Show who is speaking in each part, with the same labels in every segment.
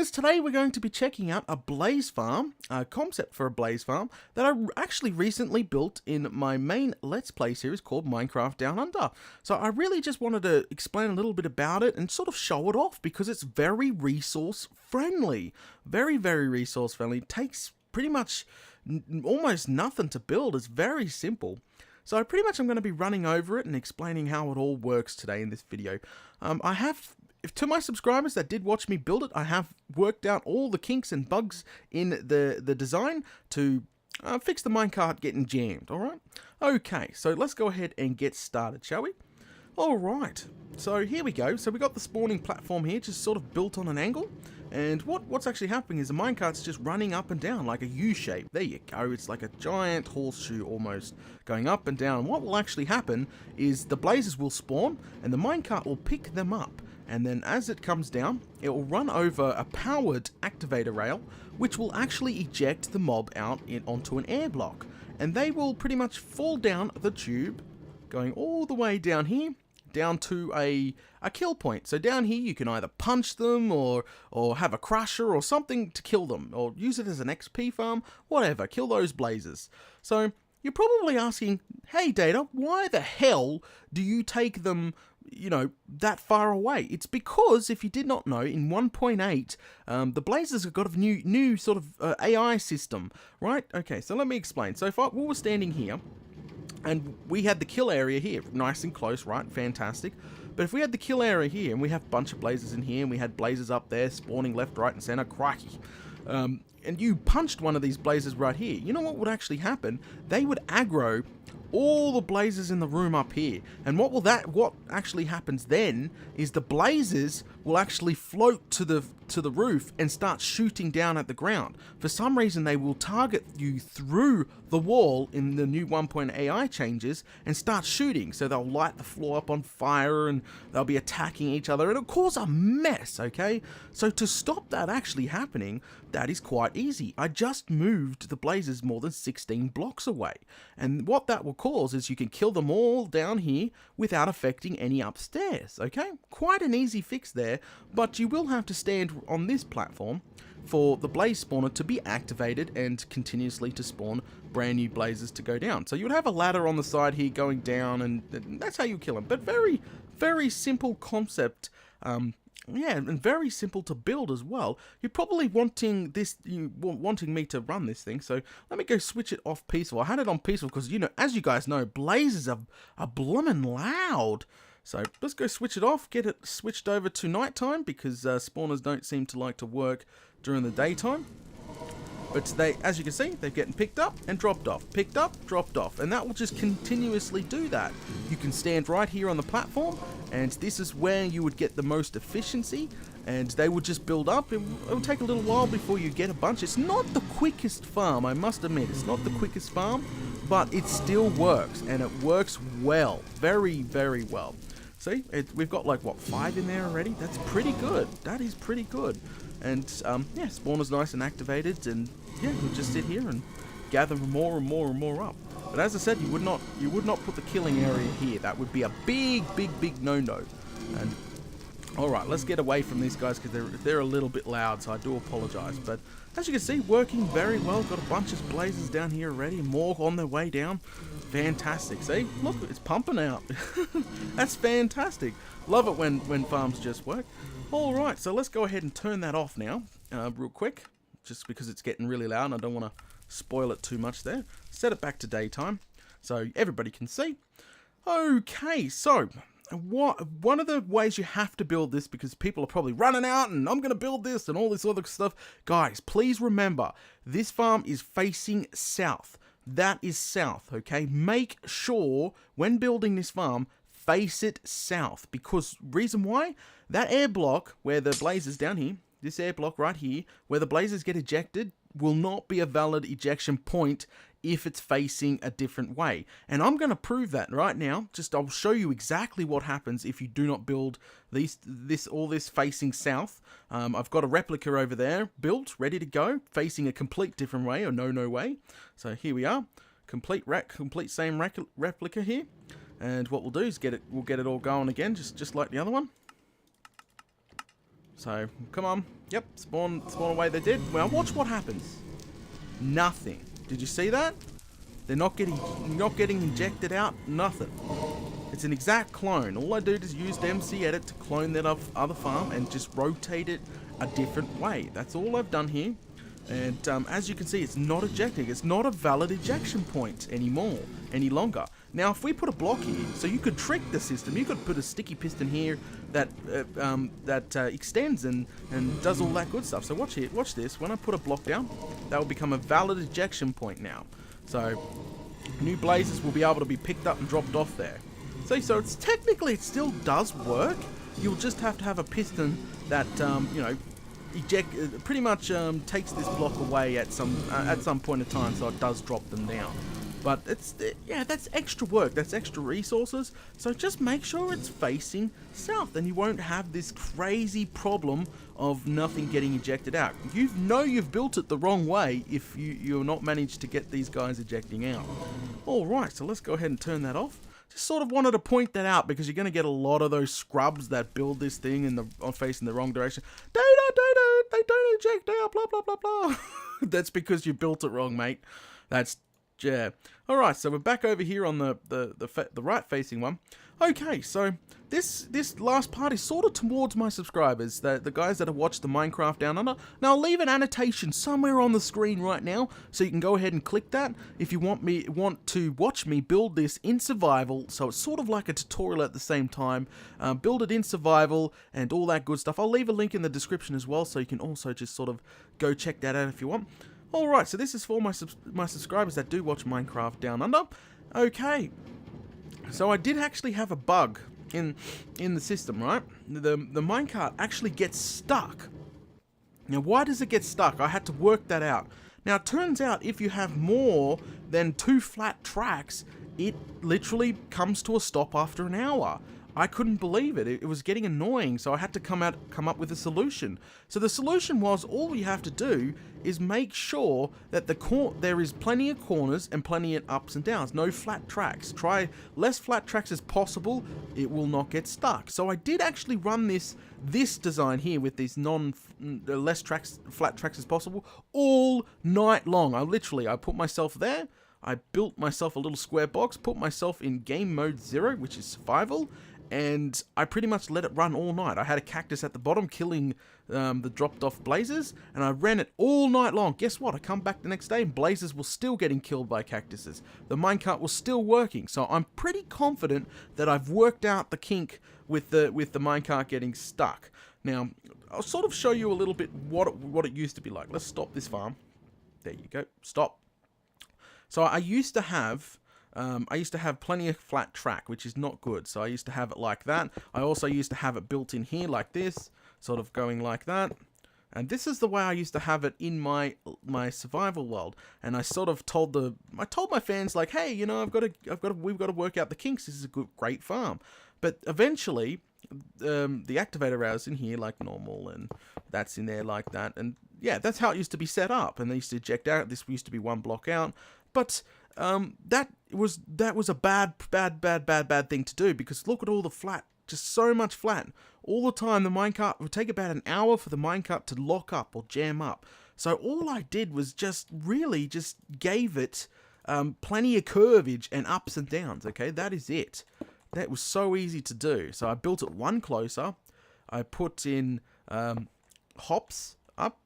Speaker 1: guys, today we're going to be checking out a blaze farm, a concept for a blaze farm that I actually recently built in my main Let's Play series called Minecraft Down Under. So I really just wanted to explain a little bit about it and sort of show it off because it's very resource friendly. Very, very resource friendly. It takes pretty much almost nothing to build. It's very simple. So I'm going to be running over it and explaining how it all works today in this video. To my subscribers that did watch me build it, I have worked out all the kinks and bugs in the design to fix the minecart getting jammed, alright? Okay, so let's go ahead and get started, shall we? Alright, so here we go. So we got the spawning platform here, just sort of built on an angle. And what's actually happening is the minecart's just running up and down like a U shape. There you go, it's like a giant horseshoe almost, going up and down. What will actually happen is the blazes will spawn and the minecart will pick them up. And then as it comes down, it will run over a powered activator rail, which will actually eject the mob out onto an air block. And they will pretty much fall down the tube, going all the way down here, down to a kill point. So down here you can either punch them or have a crusher or something to kill them, or use it as an XP farm, whatever, kill those blazes. So you're probably asking, hey Data, why the hell do you take them, you know, that far away? It's because, if you did not know, in 1.8, the blazes have got a new sort of AI system, right? Okay, so let me explain. So if we were standing here, and we had the kill area here, nice and close, right? Fantastic. But if we had the kill area here, and we have a bunch of blazes in here, and we had blazes up there spawning left, right, and center, crikey. And you punched one of these blazes right here, you know what would actually happen? They would aggro all the blazes in the room up here. And what actually happens then is the blazes will actually float to the roof and start shooting down at the ground. For some reason they will target you through the wall in the new 1.8 AI changes and start shooting. So they'll light the floor up on fire and they'll be attacking each other. It'll cause a mess, okay? So to stop that actually happening, that is quite easy. I just moved the blazes more than 16 blocks away. And what that will cause is you can kill them all down here without affecting any upstairs, okay? Quite an easy fix there, but you will have to stand on this platform for the blaze spawner to be activated and continuously to spawn brand new blazes to go down. So you would have a ladder on the side here going down, and that's how you kill them. But very, very simple concept. Yeah, and very simple to build as well. You're probably wanting me to run this thing, so let me go switch it off peaceful. I had it on peaceful because, you know, as you guys know, blazes are bloomin' loud. So let's go switch it off, get it switched over to nighttime because spawners don't seem to like to work during the daytime. But they, as you can see, they're getting picked up and dropped off, picked up, dropped off, and that will just continuously do that. You can stand right here on the platform, and this is where you would get the most efficiency, and they would just build up. It will take a little while before you get a bunch. It's not the quickest farm, I must admit. It's not the quickest farm, but it still works, and it works well, very, very well. See, we've got like, what, 5 in there already? That's pretty good. That is pretty good. And, yeah, spawner's nice and activated, and, yeah, we'll just sit here and gather more and more and more up. But as I said, you would not put the killing area here. That would be a big, big, big no-no. And, alright, let's get away from these guys because they're a little bit loud, so I do apologize. But, as you can see, working very well. Got a bunch of blazes down here already, more on their way down. Fantastic. See? Look, it's pumping out. That's fantastic. Love it when farms just work. Alright, so let's go ahead and turn that off now, real quick. Just because it's getting really loud and I don't want to spoil it too much there. Set it back to daytime so everybody can see. Okay, so one of the ways you have to build this, because people are probably running out and I'm going to build this and all this other stuff. Guys, please remember, this farm is facing south. That is south, okay? Make sure when building this farm, face it south, because reason why, that air block where the blazes down here, this air block right here, where the blazes get ejected, will not be a valid ejection point if it's facing a different way. And I'm going to prove that right now. I'll show you exactly what happens if you do not build all this facing south. I've got a replica over there built, ready to go, facing a complete different way, or no way. So here we are, complete same replica here. And what we'll do is we'll get it all going again, just like the other one. So, come on. Yep, spawn away they did. Well, watch what happens. Nothing. Did you see that? They're not getting ejected out. Nothing. It's an exact clone. All I do is use the MC Edit to clone that other farm and just rotate it a different way. That's all I've done here. And as you can see, it's not ejecting. It's not a valid ejection point any longer. Now, if we put a block here, so you could trick the system. You could put a sticky piston here that extends and does all that good stuff. So watch here. Watch this. When I put a block down, that will become a valid ejection point now. So new blazes will be able to be picked up and dropped off there. So it's technically it still does work. You'll just have to have a piston that pretty much takes this block away at some point in time, so it does drop them down. But that's extra work, that's extra resources. So just make sure it's facing south, and you won't have this crazy problem of nothing getting ejected out. You've built it the wrong way if you're not managed to get these guys ejecting out. All right, so let's go ahead and turn that off. Just sort of wanted to point that out because you're going to get a lot of those scrubs that build this thing facing the wrong direction. Data, they don't eject out, blah, blah, blah, blah. That's because you built it wrong, mate. Yeah. All right, so we're back over here on the right-facing one. Okay, so this last part is sort of towards my subscribers, the guys that have watched the Minecraft Down Under. Now, I'll leave an annotation somewhere on the screen right now, so you can go ahead and click that if you want to watch me build this in survival. So it's sort of like a tutorial at the same time. Build it in survival and all that good stuff. I'll leave a link in the description as well, so you can also just sort of go check that out if you want. Alright, so this is for my subscribers that do watch Minecraft Down Under. Okay, so I did actually have a bug in the system, right? The minecart actually gets stuck. Now, why does it get stuck? I had to work that out. Now, it turns out if you have more than 2 flat tracks, it literally comes to a stop after an hour. I couldn't believe it. It was getting annoying, so I had to come up with a solution. So the solution was, all you have to do is make sure that there is plenty of corners and plenty of ups and downs. No flat tracks. Try less flat tracks as possible. It will not get stuck. So I did actually run this design here with these flat tracks as possible all night long. I put myself there. I built myself a little square box, put myself in game mode 0, which is survival, and I pretty much let it run all night. I had a cactus at the bottom killing the dropped off blazes, and I ran it all night long. Guess what? I come back the next day and blazes were still getting killed by cactuses. The minecart was still working, so I'm pretty confident that I've worked out the kink with the minecart getting stuck. Now, I'll sort of show you a little bit what it used to be like. Let's stop this farm. There you go. Stop. So I used to have plenty of flat track, which is not good. So I used to have it like that. I also used to have it built in here like this, sort of going like that. And this is the way I used to have it in my survival world. And I sort of told my fans, like, hey, you know, we've got to work out the kinks. This is a great farm. But eventually, the activator routers in here like normal, and that's in there like that. And yeah, that's how it used to be set up. And they used to eject out. This used to be one block out. But that was a bad thing to do, because look at all the flat, just so much flat. All the time, the minecart would take about an hour for the minecart to lock up or jam up. So all I did was just gave it plenty of curvage and ups and downs, okay? That is it. That was so easy to do. So I built it one closer. I put in hops, up,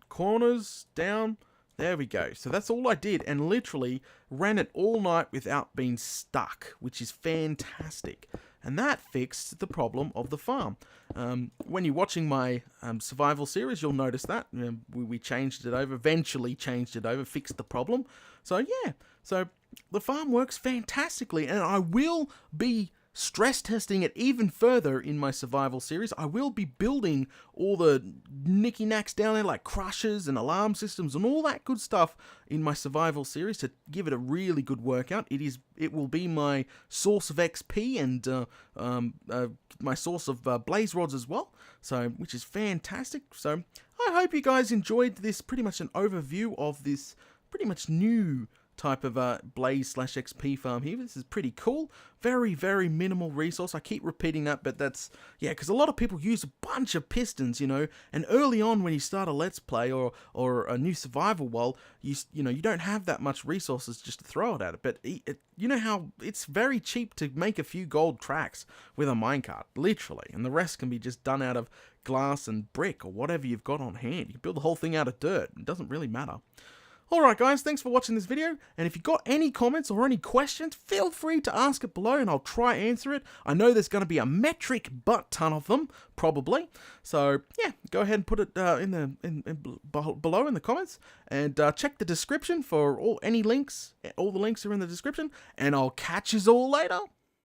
Speaker 1: corners, down. There we go. So that's all I did, and literally ran it all night without being stuck, which is fantastic. And that fixed the problem of the farm. When you're watching my survival series, you'll notice that. We changed it over, eventually changed it over, fixed the problem. So yeah, so the farm works fantastically, and I will be stress testing it even further in my survival series. I will be building all the knicky-knacks down there, like crushers and alarm systems and all that good stuff in my survival series to give it a really good workout. It will be my source of XP and my source of blaze rods as well, so which is fantastic. So I hope you guys enjoyed this, pretty much an overview of this pretty much new type of Blaze/XP farm here. This is pretty cool. Very, very minimal resource. I keep repeating that, but that's, yeah, because a lot of people use a bunch of pistons, you know, and early on when you start a Let's Play or a new survival world, you know, you don't have that much resources just to throw it at it, but you know how it's very cheap to make a few gold tracks with a minecart, literally, and the rest can be just done out of glass and brick or whatever you've got on hand. You can build the whole thing out of dirt. It doesn't really matter. Alright guys, thanks for watching this video, and if you've got any comments or any questions, feel free to ask it below and I'll try answer it. I know there's going to be a metric butt ton of them, probably, so yeah, go ahead and put it below in the comments, and check the description for any links. All the links are in the description, and I'll catch you all later.